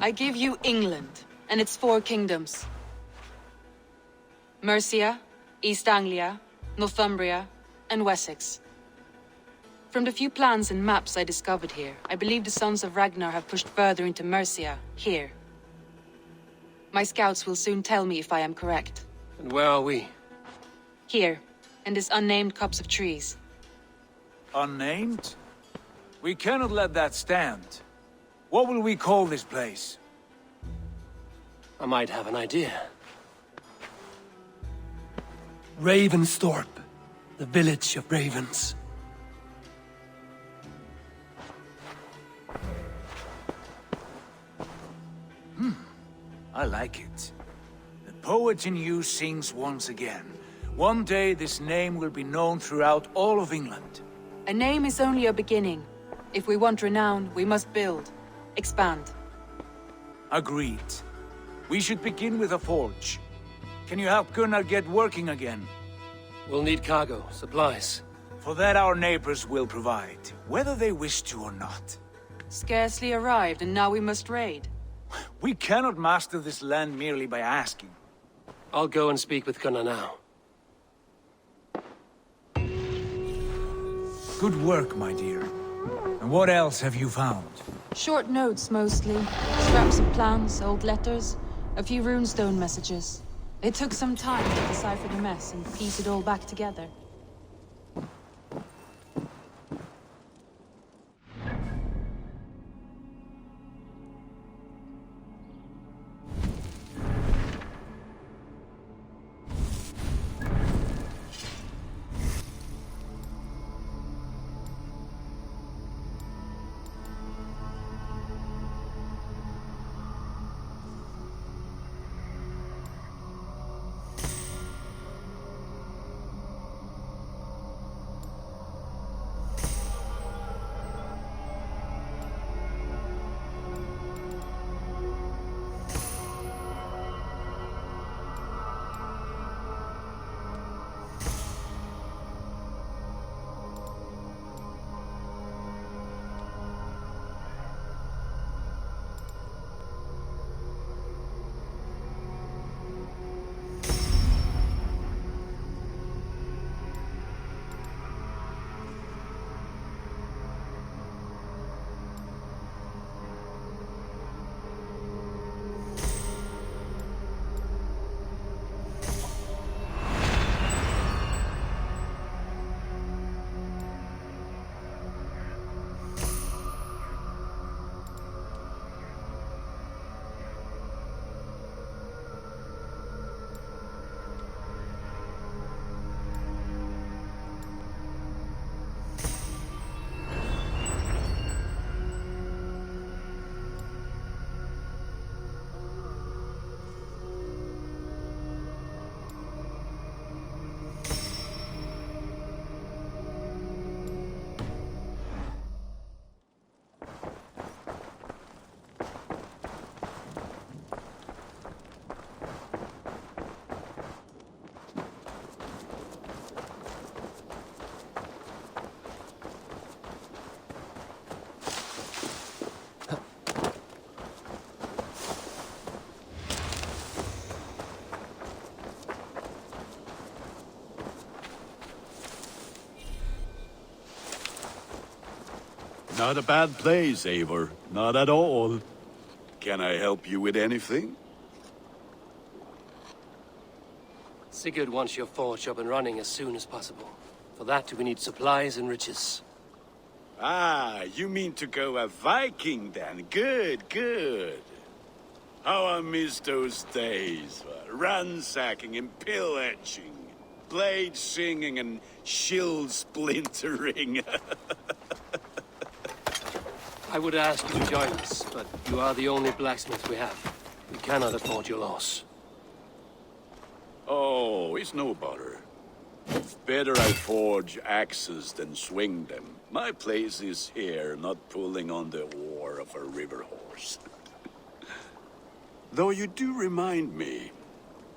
J: I give you England and its 4 kingdoms. Mercia, East Anglia, Northumbria, and Wessex. From the few plans and maps I discovered here, I believe the sons of Ragnar have pushed further into Mercia, here. My scouts will soon tell me if I am correct.
A: And where are we?
J: Here, in this unnamed copse of trees.
F: Unnamed? We cannot let that stand. What will we call this place?
A: I might have an idea. Ravensthorpe, the village of ravens.
F: I like it. The poet in you sings once again. One day this name will be known throughout all of England.
J: A name is only a beginning. If we want renown, we must build. Expand.
F: Agreed. We should begin with a forge. Can you help Gunnar get working again?
A: We'll need cargo, supplies.
F: For that our neighbors will provide, whether they wish to or not.
J: Scarcely arrived, and now we must raid.
F: We cannot master this land merely by asking.
A: I'll go and speak with Gunnar now.
F: Good work, my dear. And what else have you found?
J: Short notes, mostly. Scraps of plans, old letters, a few runestone messages. It took some time to decipher the mess and piece it all back together.
H: Not a bad place, Eivor. Not at all. Can I help you with anything?
A: Sigurd wants your forge up and running as soon as possible. For that, we need supplies and riches.
H: Ah, you mean to go a Viking then? Good, good. How I miss those days. Ransacking and pillaging. Blade singing and shield splintering.
A: I would ask you to join us, but you are the only blacksmith we have. We cannot afford your loss.
H: Oh, it's no bother. Better I forge axes than swing them. My place is here, not pulling on the oar of a river horse. Though you do remind me,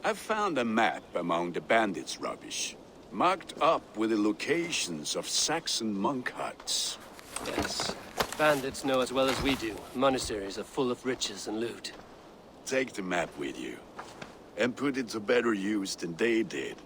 H: I found a map among the bandits' rubbish, marked up with the locations of Saxon monk huts.
A: Yes. Bandits know as well as we do. Monasteries are full of riches and loot.
H: Take the map with you, and put it to better use than they did.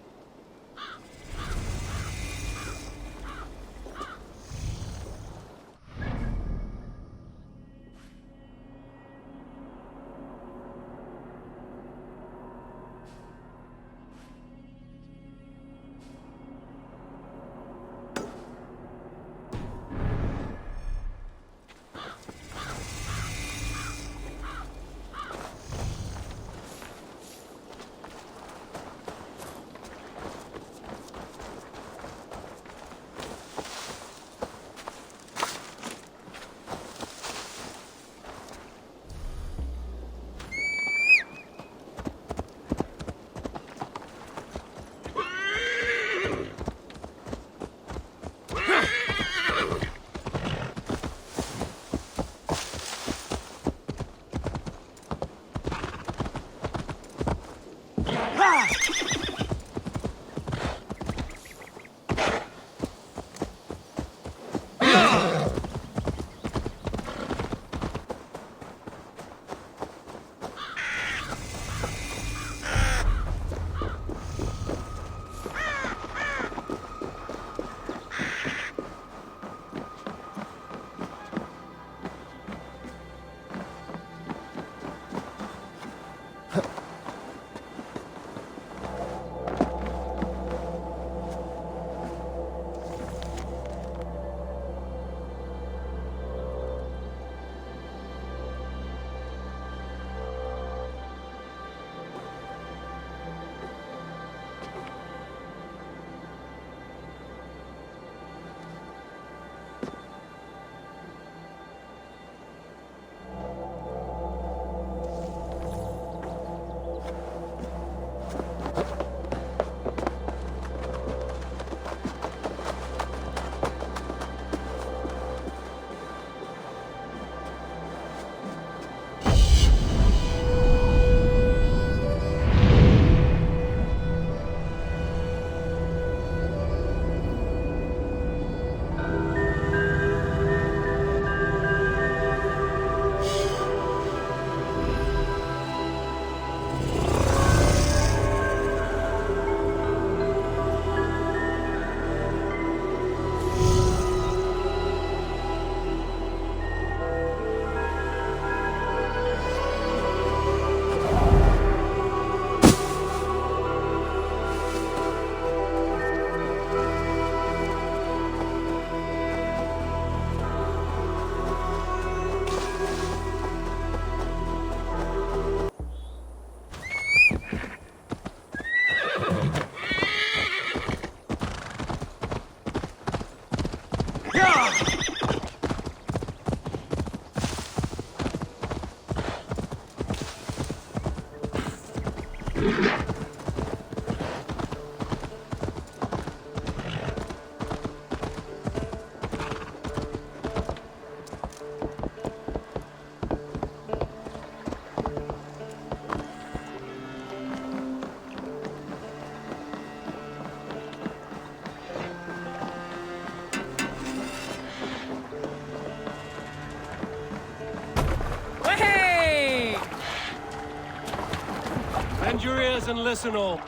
A: Bend your ears and listen all.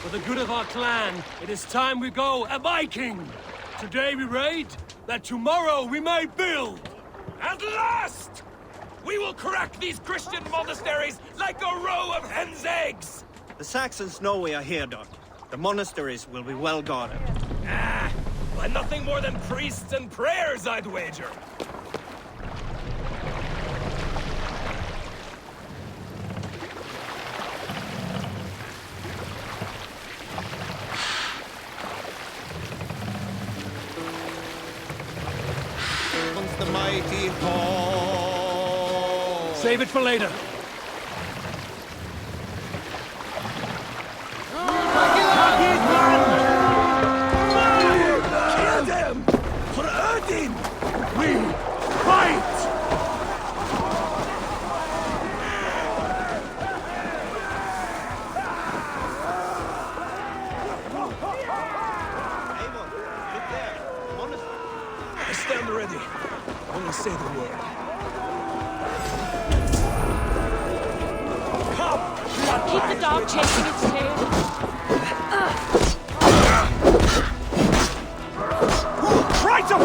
A: For the good of our clan, it is time we go a Viking! Today we raid, that tomorrow we may build!
M: At last! We will crack these Christian monasteries like a row of hen's eggs!
R: The Saxons know we are here, Doc. The monasteries will be well guarded.
M: By nothing more than priests and prayers, I'd wager.
Q: The mighty hall.
A: Save it for later.
M: Kill them! For Odin! We fight!
R: Eivor, look there. Monastery.
M: I stand ready. Only say the word. Come!
X: Keep the dog chasing its tail.
M: Try to...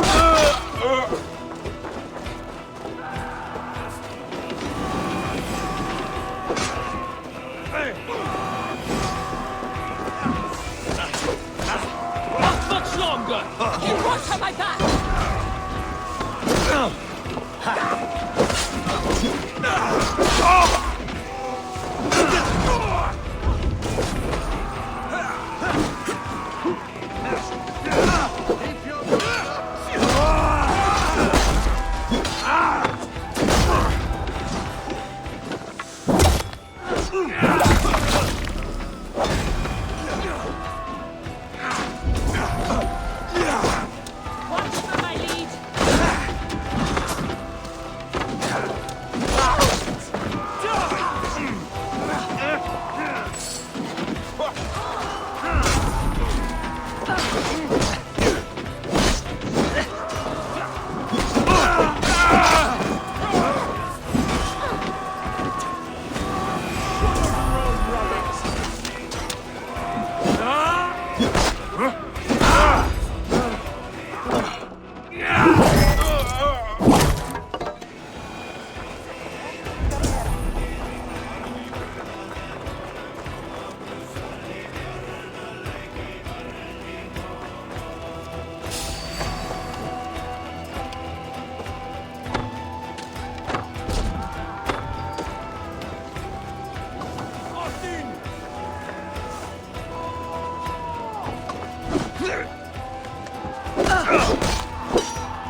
X: Not much longer! You won't have my back! Watch for my lead!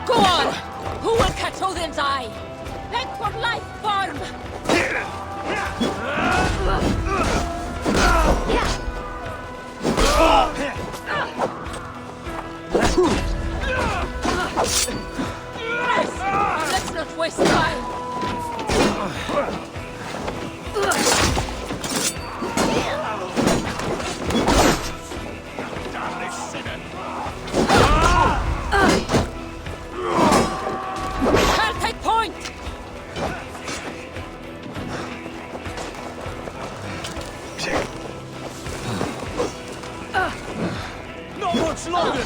X: Go on! Who will catch Odin's eye? Beg for life, farm! Let's not waste time! Can't take point!
M: Not much longer!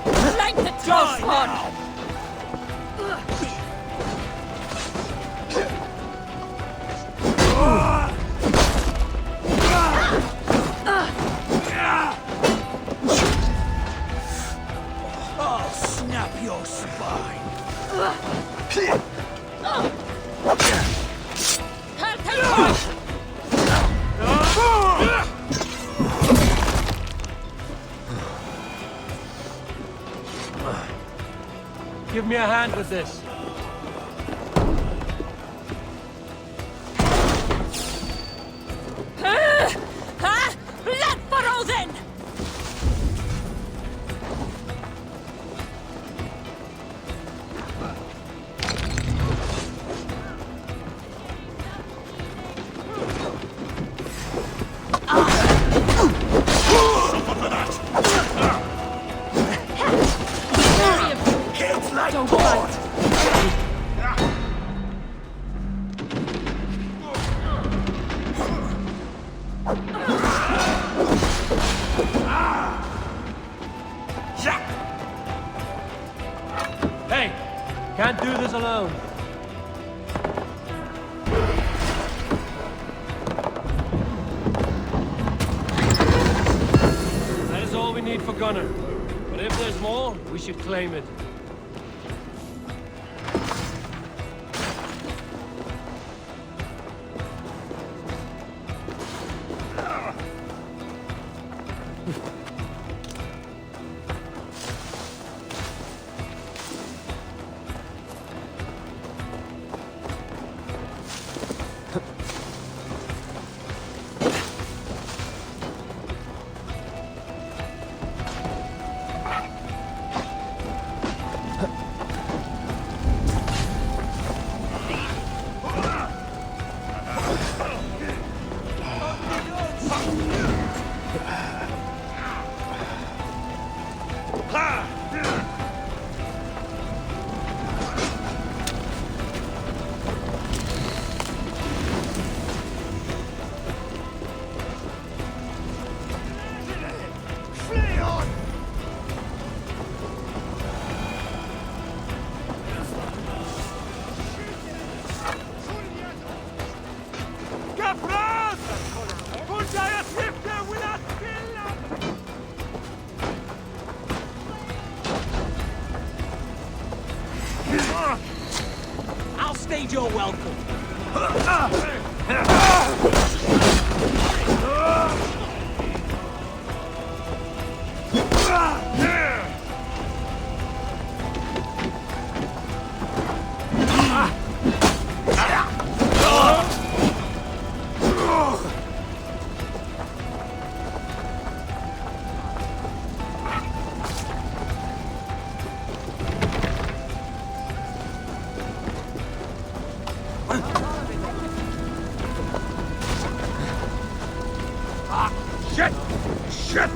X: Flank the toss one!
M: I'll snap your spine!
X: Can't take point!
A: Give me a hand with this.
Y: Blood for Odin!
A: Don't fight! Hey! Can't do this alone. That is all we need for Gunnar. But if there's more, we should claim it.
D: I'll stage your welcome.
M: Shit! Shit!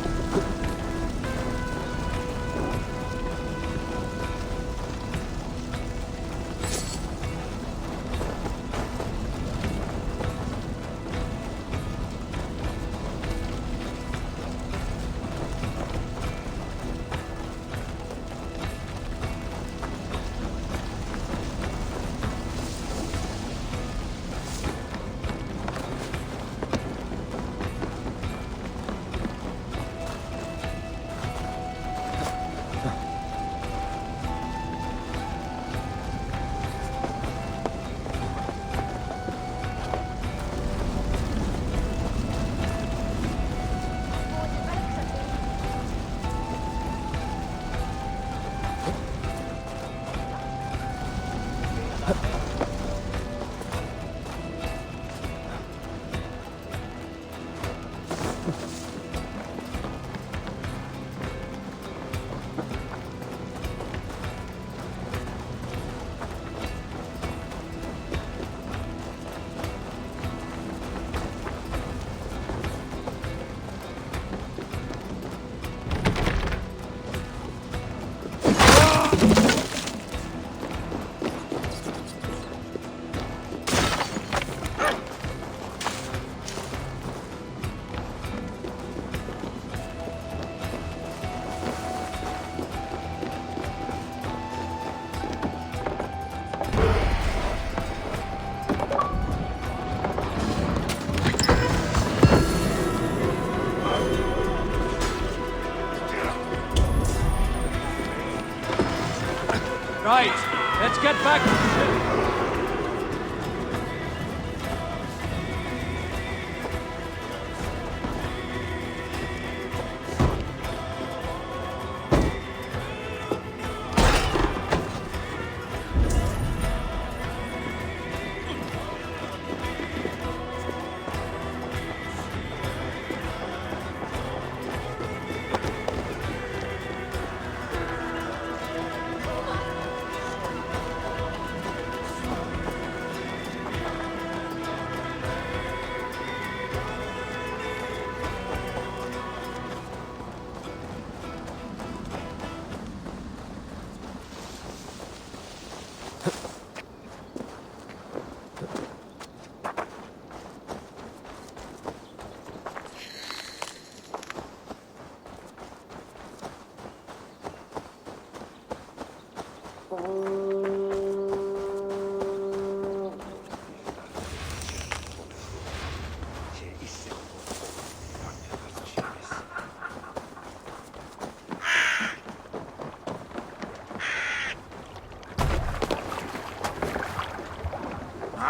A: Right, let's get back to the ship.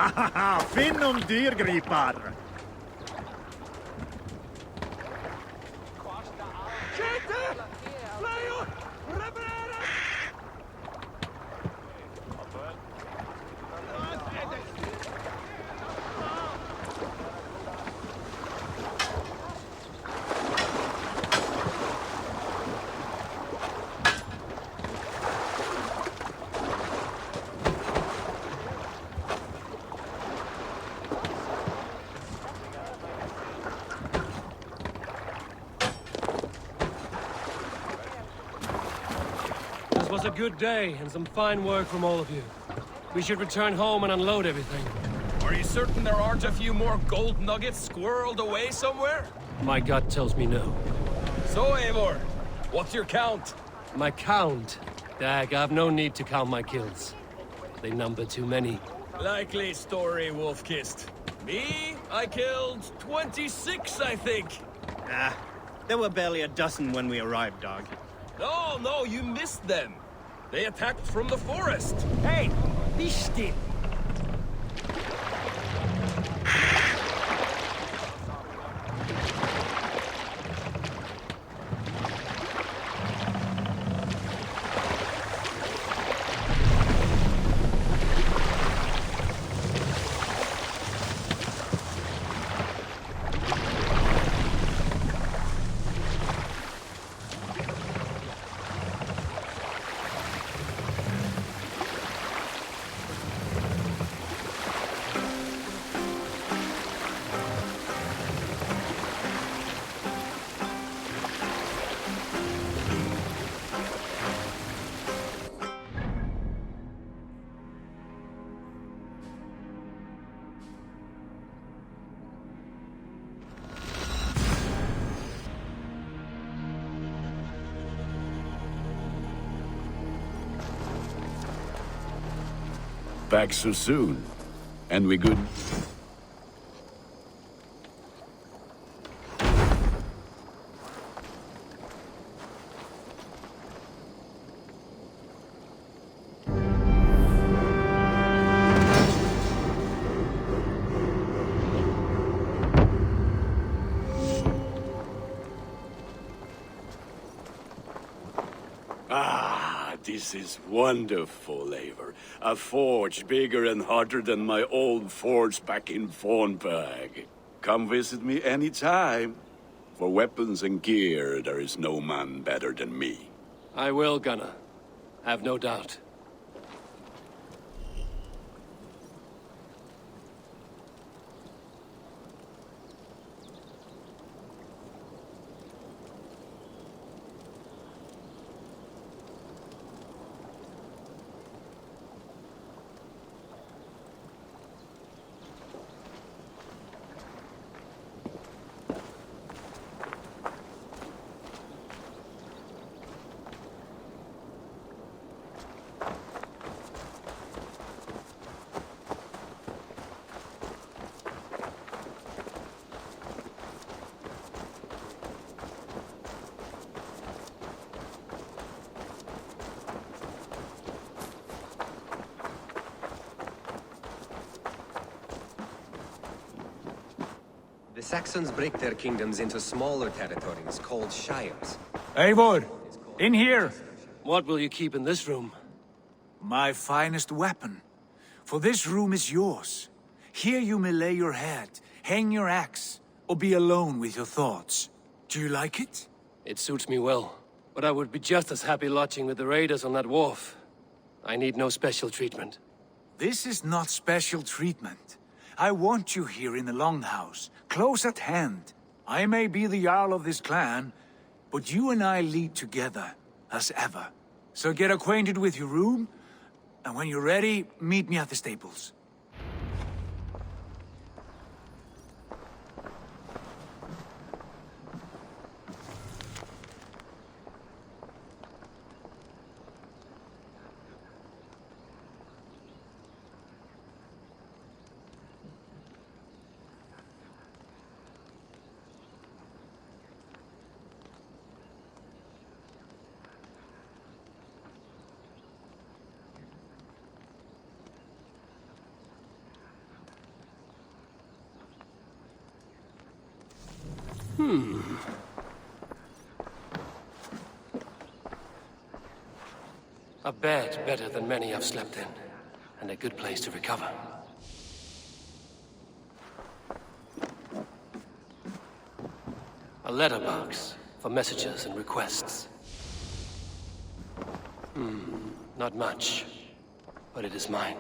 I: Finnum dyrgripar!
A: This was a good day, and some fine work from all of you. We should return home and unload everything.
Q: Are you certain there aren't a few more gold nuggets squirreled away somewhere?
A: My gut tells me no.
Q: So, Eivor, what's your count?
A: My count? Dag, I've no need to count my kills. They number too many.
Q: Likely story, Wolf-Kissed. Me? I killed 26, I think.
R: Ah, there were barely a dozen when we arrived, dog.
Q: No, you missed them. They attacked from the forest.
F: Hey, be still.
H: Back so soon. And we good? This is wonderful, Eivor. A forge bigger and hotter than my old forge back in Fornburg. Come visit me anytime. For weapons and gear, there is no man better than me.
A: I will, Gunnar. Have no doubt.
K: The Saxons break their kingdoms into smaller territories called shires.
F: Eivor, in here!
A: What will you keep in this room?
F: My finest weapon. For this room is yours. Here you may lay your head, hang your axe, or be alone with your thoughts. Do you like it?
A: It suits me well. But I would be just as happy lodging with the raiders on that wharf. I need no special treatment.
F: This is not special treatment. I want you here in the Longhouse, close at hand. I may be the Jarl of this clan, but you and I lead together, as ever. So get acquainted with your room, and when you're ready, meet me at the stables.
A: A bed better than many I've slept in, and a good place to recover. A letterbox for messages and requests. Not much, but it is mine.